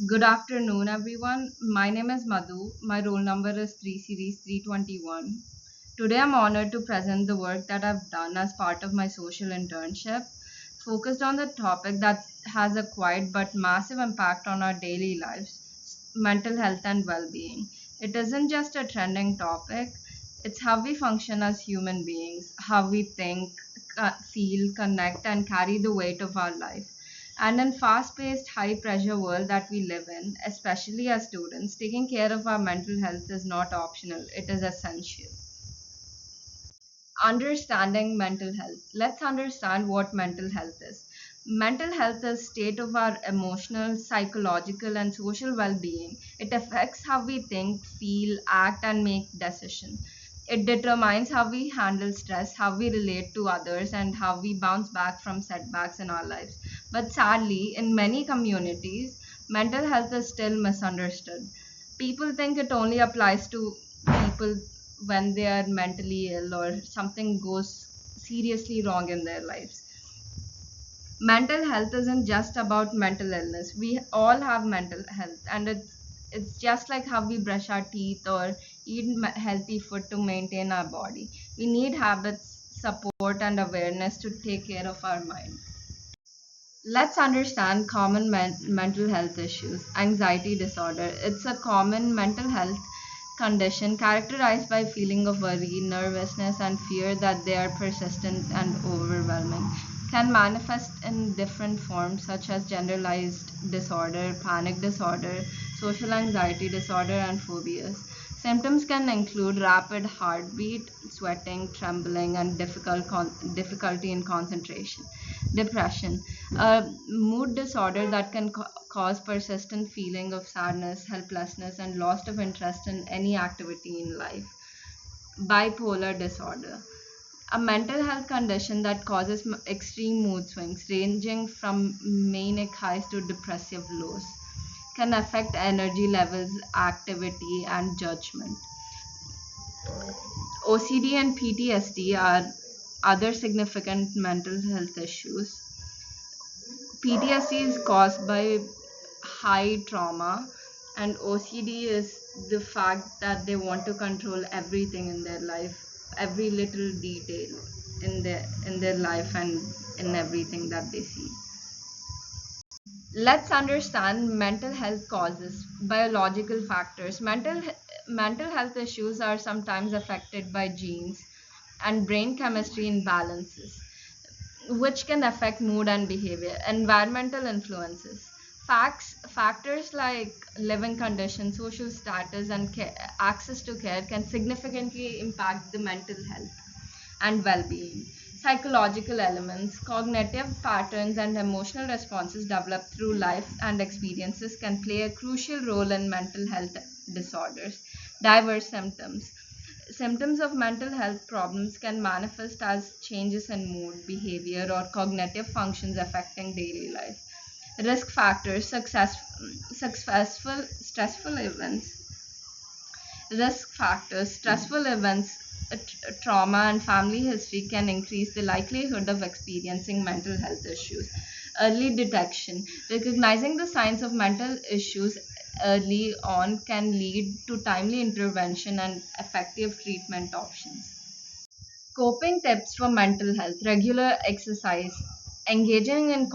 Good afternoon, everyone. My name is Madhu. My roll number is 3 Series 321. Today, I'm honored to present the work that I've done as part of my social internship, focused on the topic that has a quiet but massive impact on our daily lives: mental health and well being. It isn't just a trending topic, it's how we function as human beings, how we think, feel, connect, and carry the weight of our life. And in fast-paced, high-pressure world that we live in, especially as students, taking care of our mental health is not optional, it is essential. Understanding mental health. Let's understand what mental health is. Mental health is state of our emotional, psychological, and social well-being. It affects how we think, feel, act, and make decisions. It determines how we handle stress, how we relate to others, and how we bounce back from setbacks in our lives. But sadly, in many communities, mental health is still misunderstood. People think it only applies to people when they are mentally ill or something goes seriously wrong in their lives. Mental health isn't just about mental illness. We all have mental health, and it's just like how we brush our teeth or eat healthy food to maintain our body. We need habits, support, and awareness to take care of our mind. Let's understand common mental health issues. Anxiety disorder. It's a common mental health condition characterized by feeling of worry, nervousness, and fear that they are persistent and overwhelming. Can manifest in different forms such as generalized disorder, panic disorder, social anxiety disorder, and phobias. Symptoms can include rapid heartbeat, sweating, trembling, and difficulty in concentration. Depression, a mood disorder that can cause persistent feeling of sadness, helplessness, and loss of interest in any activity in life. Bipolar disorder, a mental health condition that causes extreme mood swings ranging from manic highs to depressive lows. Can affect energy levels, activity, and judgment. OCD and PTSD are other significant mental health issues. PTSD is caused by high trauma, and OCD is the fact that they want to control everything in their life, every little detail in their life and in everything that they see. Let's understand mental health causes, biological factors. Mental health issues are sometimes affected by genes and brain chemistry imbalances, which can affect mood and behavior. Environmental influences. Factors like living conditions, social status, and access to care can significantly impact the mental health and well being. Psychological elements, cognitive patterns, and emotional responses developed through life and experiences can play a crucial role in mental health disorders. Diverse symptoms. Symptoms of mental health problems can manifest as changes in mood, behavior, or cognitive functions affecting daily life. Risk factors, stressful events. Risk factors, stressful events, trauma, and family history can increase the likelihood of experiencing mental health issues. Early detection, recognizing the signs of mental issues early on can lead to timely intervention and effective treatment options. Coping tips for mental health: regular exercise. Engaging in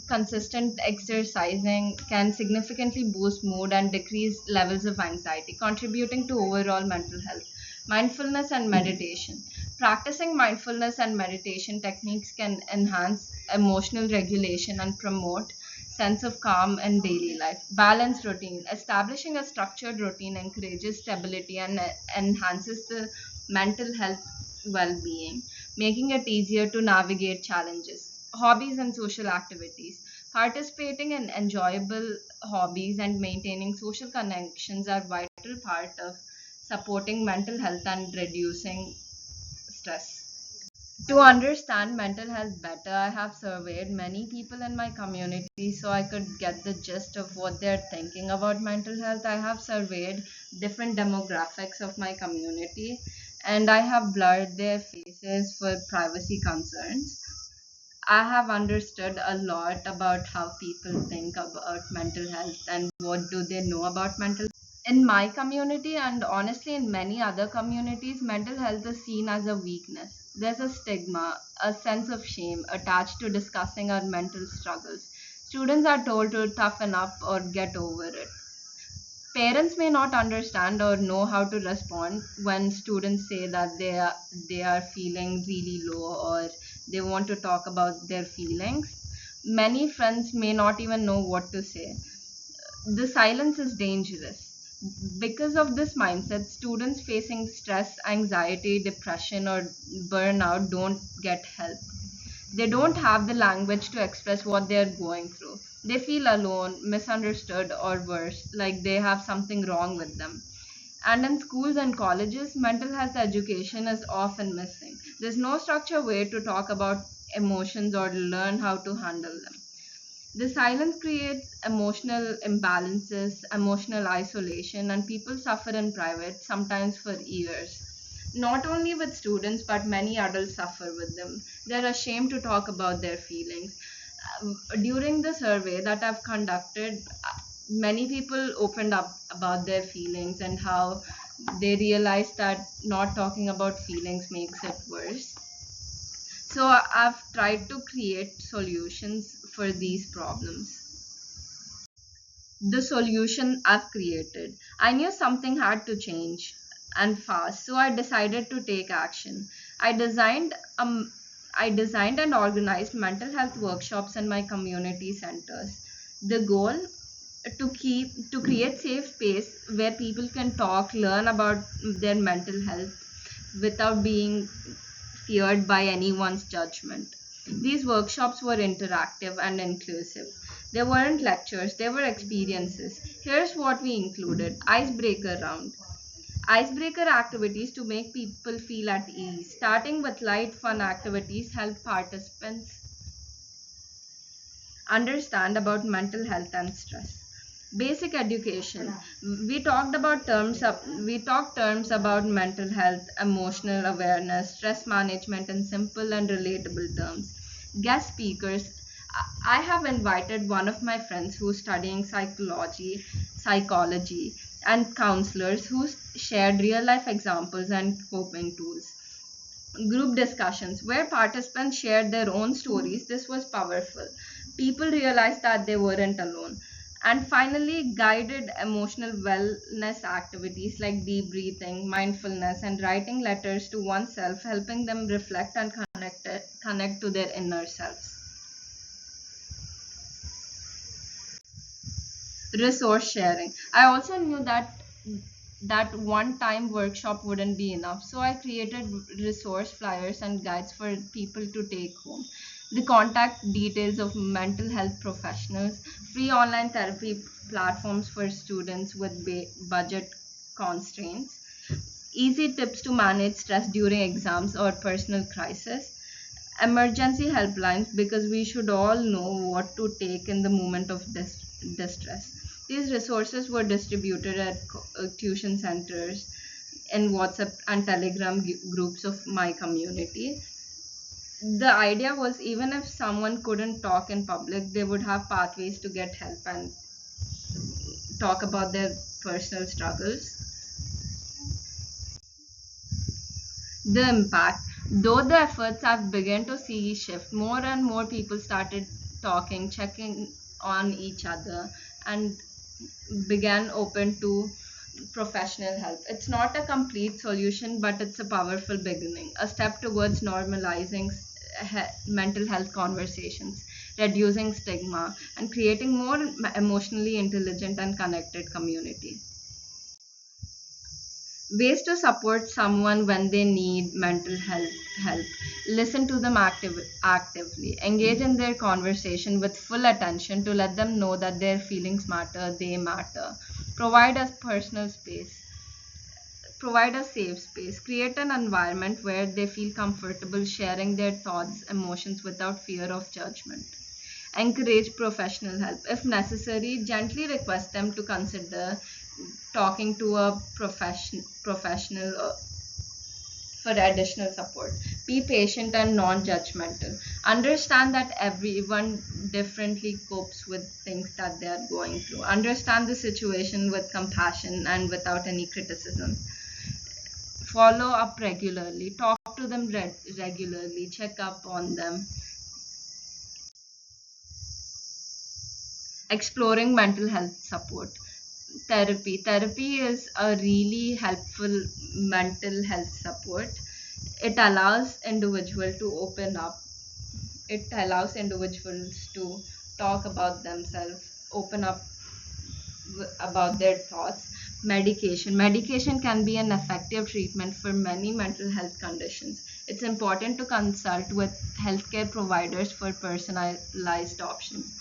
consistent exercising can significantly boost mood and decrease levels of anxiety, contributing to overall mental health. Mindfulness and meditation. Practicing mindfulness and meditation techniques can enhance emotional regulation and promote sense of calm in daily life. Balanced routine. Establishing a structured routine encourages stability and enhances the mental health well-being, making it easier to navigate challenges. Hobbies and social activities. Participating in enjoyable hobbies and maintaining social connections are vital part of supporting mental health and reducing stress. To understand mental health better, I have surveyed many people in my community so I could get the gist of what they're thinking about mental health. I have surveyed different demographics of my community, and I have blurred their faces for privacy concerns. I have understood a lot about how people think about mental health and what do they know about mental health. In my community and honestly in many other communities, mental health is seen as a weakness. There's a stigma, a sense of shame attached to discussing our mental struggles. Students are told to toughen up or get over it. Parents may not understand or know how to respond when students say that they are feeling really low or they want to talk about their feelings. Many friends may not even know what to say. The silence is dangerous. Because of this mindset, students facing stress, anxiety, depression, or burnout don't get help. They don't have the language to express what they are going through. They feel alone, misunderstood, or worse, like they have something wrong with them. And in schools and colleges, mental health education is often missing. There's no structured way to talk about emotions or learn how to handle them. The silence creates emotional imbalances, emotional isolation, and people suffer in private, sometimes for years. Not only with students, but many adults suffer with them. They're ashamed to talk about their feelings. During the survey that I've conducted, many people opened up about their feelings and how they realized that not talking about feelings makes it worse. So I've tried to create solutions for these problems. The solution I've created. I knew something had to change and fast, so I decided to take action. I designed um I designed and organized mental health workshops in my community centers. The goal to create safe space where people can talk, learn about their mental health without being feared by anyone's judgment. These workshops were interactive and inclusive. They weren't lectures, they were experiences. Here's what we included: icebreaker round. Icebreaker activities to make people feel at ease. Starting with light, fun activities help participants understand about mental health and stress. Basic education. We talked terms about mental health, emotional awareness, stress management in simple and relatable terms. Guest speakers. I have invited one of my friends who's studying psychology, and counselors who shared real life examples and coping tools. Group discussions where participants shared their own stories. This was powerful. People realized that they weren't alone. And finally, guided emotional wellness activities like deep breathing, mindfulness, and writing letters to oneself, helping them reflect and connect to their inner selves. Resource sharing. I also knew that one time workshop wouldn't be enough, so I created resource flyers and guides for people to take home. The contact details of mental health professionals, free online therapy platforms for students with budget constraints, easy tips to manage stress during exams or personal crisis, emergency helplines because we should all know what to take in the moment of distress. These resources were distributed at tuition centers, in WhatsApp and Telegram groups of my community. The idea was even if someone couldn't talk in public, they would have pathways to get help and talk about their personal struggles. The impact. Though the efforts have begun to see shift, more and more people started talking, checking on each other, and began open to professional help. It's not a complete solution, but it's a powerful beginning, a step towards normalizing mental health conversations, reducing stigma, and creating more emotionally intelligent and connected community. Ways to support someone when they need mental health help. Listen to them actively. Engage in their conversation with full attention to let them know that their feelings matter, they matter. Provide us personal space. Provide a safe space. Create an environment where they feel comfortable sharing their thoughts, emotions without fear of judgment. Encourage professional help. If necessary, gently request them to consider talking to a professional for additional support. Be patient and non-judgmental. Understand that everyone differently copes with things that they are going through. Understand the situation with compassion and without any criticism. Follow up regularly. Talk to them regularly. Check up on them. Exploring mental health support. Therapy is a really helpful mental health support. It allows individual to open up. It allows individuals to talk about themselves, open up about their thoughts. Medication can be an effective treatment for many mental health conditions. It's important to consult with healthcare providers for personalized options.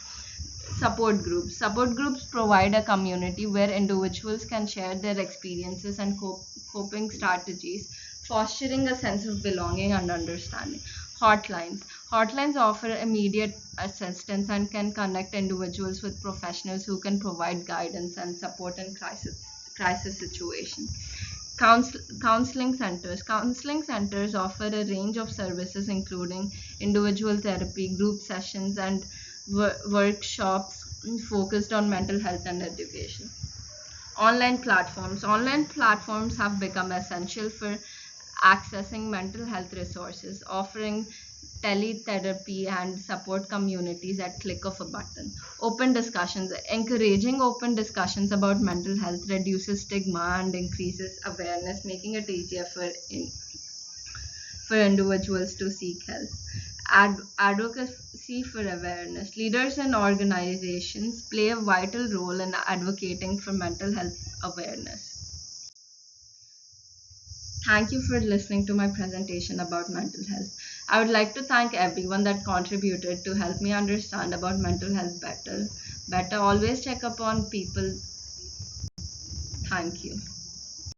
Support groups provide a community where individuals can share their experiences and coping strategies, fostering a sense of belonging and understanding. Hotlines offer immediate assistance and can connect individuals with professionals who can provide guidance and support in crisis situations. Counseling centers offer a range of services including individual therapy, group sessions, and workshops focused on mental health and education. Online platforms have become essential for accessing mental health resources, offering teletherapy and support communities at click of a button. Open discussions. Encouraging open discussions about mental health reduces stigma and increases awareness, making it easier for individuals to seek help. Advocacy for awareness. Leaders and organizations play a vital role in advocating for mental health awareness. Thank you for listening to my presentation about mental health. I would like to thank everyone that contributed to help me understand about mental health better. Always check up on people. Thank you.